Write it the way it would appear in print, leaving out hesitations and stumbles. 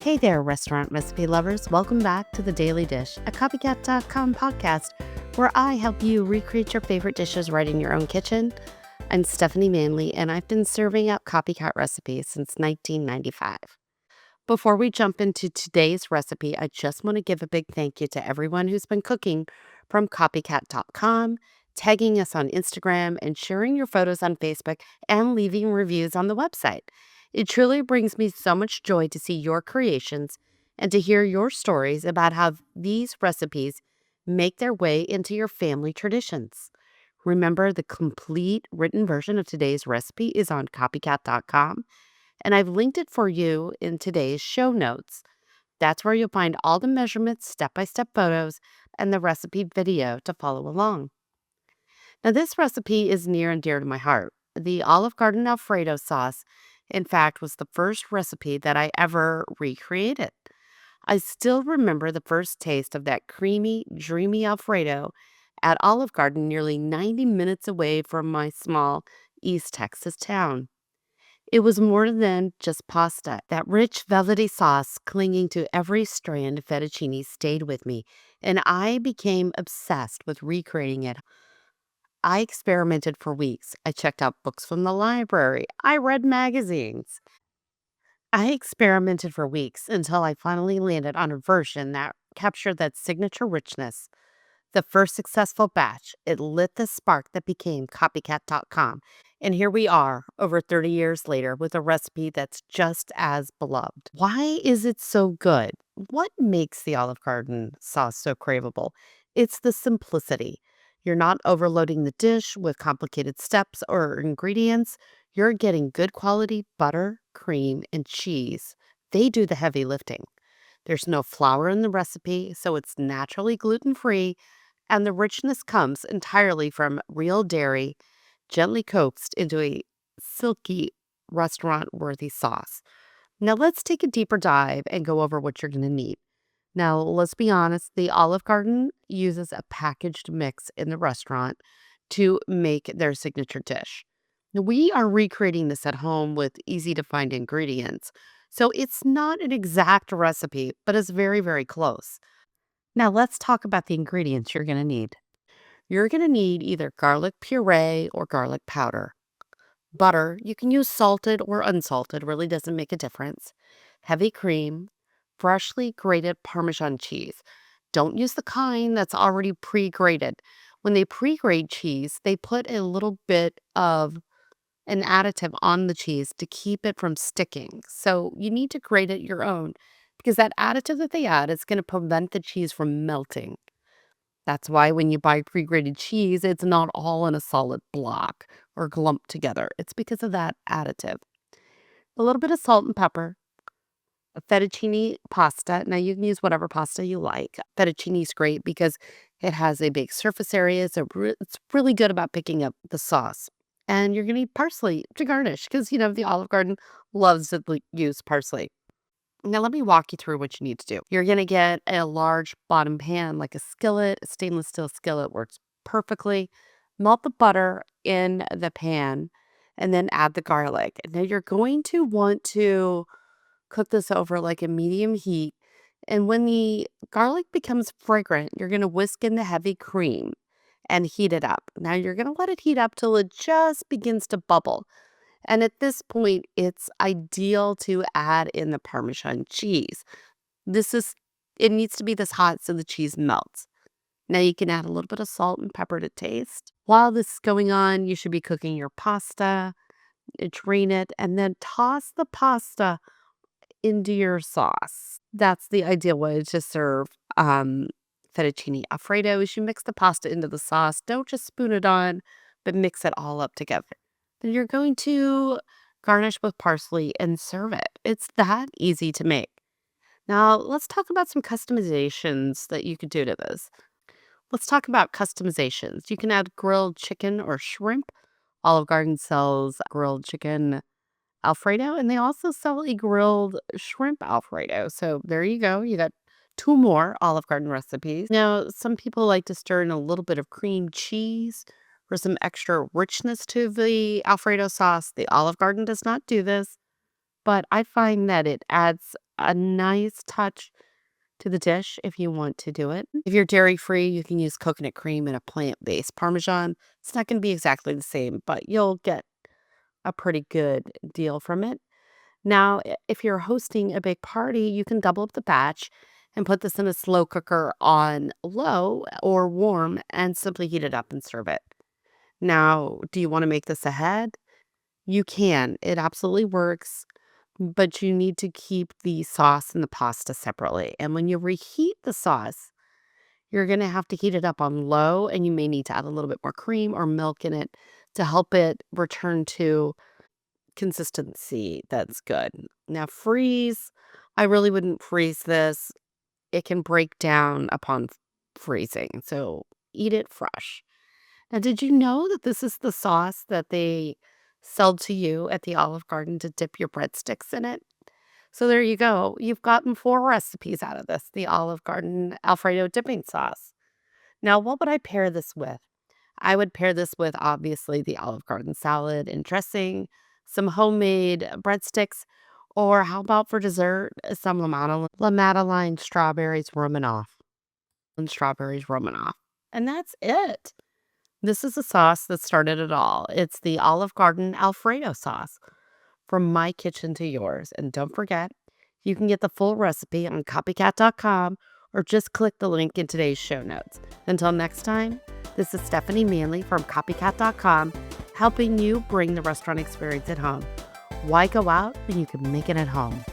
Hey there, restaurant recipe lovers. Welcome back to The Daily Dish, a copycat.com podcast where I help you recreate your favorite dishes right in your own kitchen. I'm Stephanie Manley, and I've been serving up copycat recipes since 1995. Before we jump into today's recipe, I just want to give a big thank you to everyone who's been cooking from copycat.com, tagging us on Instagram, and sharing your photos on Facebook and leaving reviews on the website. It truly brings me so much joy to see your creations and to hear your stories about how these recipes make their way into your family traditions. Remember, the complete written version of today's recipe is on copycat.com, and I've linked it for you in today's show notes. That's where you'll find all the measurements, step-by-step photos, and the recipe video to follow along. Now, this recipe is near and dear to my heart. The Olive Garden Alfredo sauce, in fact, was the first recipe that I ever recreated. I still remember the first taste of that creamy, dreamy Alfredo at Olive Garden nearly 90 minutes away from my small East Texas town. It was more than just pasta. That rich, velvety sauce clinging to every strand of fettuccine stayed with me, and I became obsessed with recreating it. I experimented for weeks. I checked out books from the library. I read magazines. I experimented for weeks until I finally landed on a version that captured that signature richness. The first successful batch, it lit the spark that became copycat.com. And here we are, over 30 years later, with a recipe that's just as beloved. Why is it so good? What makes the Olive Garden sauce so craveable? It's the simplicity. You're not overloading the dish with complicated steps or ingredients. You're getting good quality butter, cream, and cheese. They do the heavy lifting. There's no flour in the recipe, so it's naturally gluten free, and the richness comes entirely from real dairy, gently coaxed into a silky restaurant worthy sauce. Now, let's take a deeper dive and go over what you're going to need. Now, let's be honest, the Olive Garden uses a packaged mix in the restaurant to make their signature dish. Now, we are recreating this at home with easy to find ingredients. So it's not an exact recipe, but it's very, very close. Now, let's talk about the ingredients you're going to need. You're going to need either garlic puree or garlic powder. Butter, you can use salted or unsalted, really doesn't make a difference. Heavy cream, freshly grated Parmesan cheese. Don't use the kind that's already pre-grated. When they pre-grate cheese, they put a little bit of an additive on the cheese to keep it from sticking. So you need to grate it your own because that additive that they add is going to prevent the cheese from melting. That's why when you buy pre-grated cheese, it's not all in a solid block or clumped together. It's because of that additive. A little bit of salt and pepper, a fettuccine pasta. Now you can use whatever pasta you like. Fettuccine is great because it has a big surface area, so it's really good about picking up the sauce. And you're going to need parsley to garnish because, the Olive Garden loves to use parsley. Now, let me walk you through what you need to do. You're going to get a large bottom pan, like a skillet, a stainless steel skillet works perfectly. Melt the butter in the pan and then add the garlic. Now, you're going to want to cook this over like a medium heat. And when the garlic becomes fragrant, you're going to whisk in the heavy cream and heat it up. Now, you're going to let it heat up till it just begins to bubble. And at this point, it's ideal to add in the Parmesan cheese. This is, it needs to be this hot so the cheese melts. Now you can add a little bit of salt and pepper to taste. While this is going on, you should be cooking your pasta, drain it, and then toss the pasta into your sauce. That's the ideal way to serve fettuccine Alfredo is you mix the pasta into the sauce. Don't just spoon it on, but mix it all up together. Then you're going to garnish with parsley and serve it. It's that easy to make. Now, let's talk about some customizations that you could do to this. Let's talk about customizations. You can add grilled chicken or shrimp. Olive Garden sells grilled chicken Alfredo, and they also sell a grilled shrimp Alfredo. So there you go. You got two more Olive Garden recipes. Now, some people like to stir in a little bit of cream cheese for some extra richness to the Alfredo sauce. The Olive Garden does not do this, but I find that it adds a nice touch to the dish if you want to do it. If you're dairy free, you can use coconut cream and a plant-based Parmesan. It's not going to be exactly the same, but you'll get a pretty good deal from it. Now, if you're hosting a big party, you can double up the batch and put this in a slow cooker on low or warm and simply heat it up and serve it. Now, do you want to make this ahead? You can. It absolutely works, but you need to keep the sauce and the pasta separately. And when you reheat the sauce, you're going to have to heat it up on low, and you may need to add a little bit more cream or milk in it to help it return to consistency that's good. Now, freeze, I really wouldn't freeze this. It can break down upon freezing, so eat it fresh. Now, did you know that this is the sauce that they sell to you at the Olive Garden to dip your breadsticks in it? So there you go. You've gotten 4 recipes out of this, the Olive Garden Alfredo dipping sauce. Now, what would I pair this with? I would pair this with, obviously, the Olive Garden salad and dressing, some homemade breadsticks, or how about for dessert, some La Madeleine strawberries Romanoff. And strawberries Romanoff. And that's it. This is a sauce that started it all. It's the Olive Garden Alfredo sauce, from my kitchen to yours. And don't forget, you can get the full recipe on copycat.com or just click the link in today's show notes. Until next time, this is Stephanie Manley from copycat.com, helping you bring the restaurant experience at home. Why go out when you can make it at home?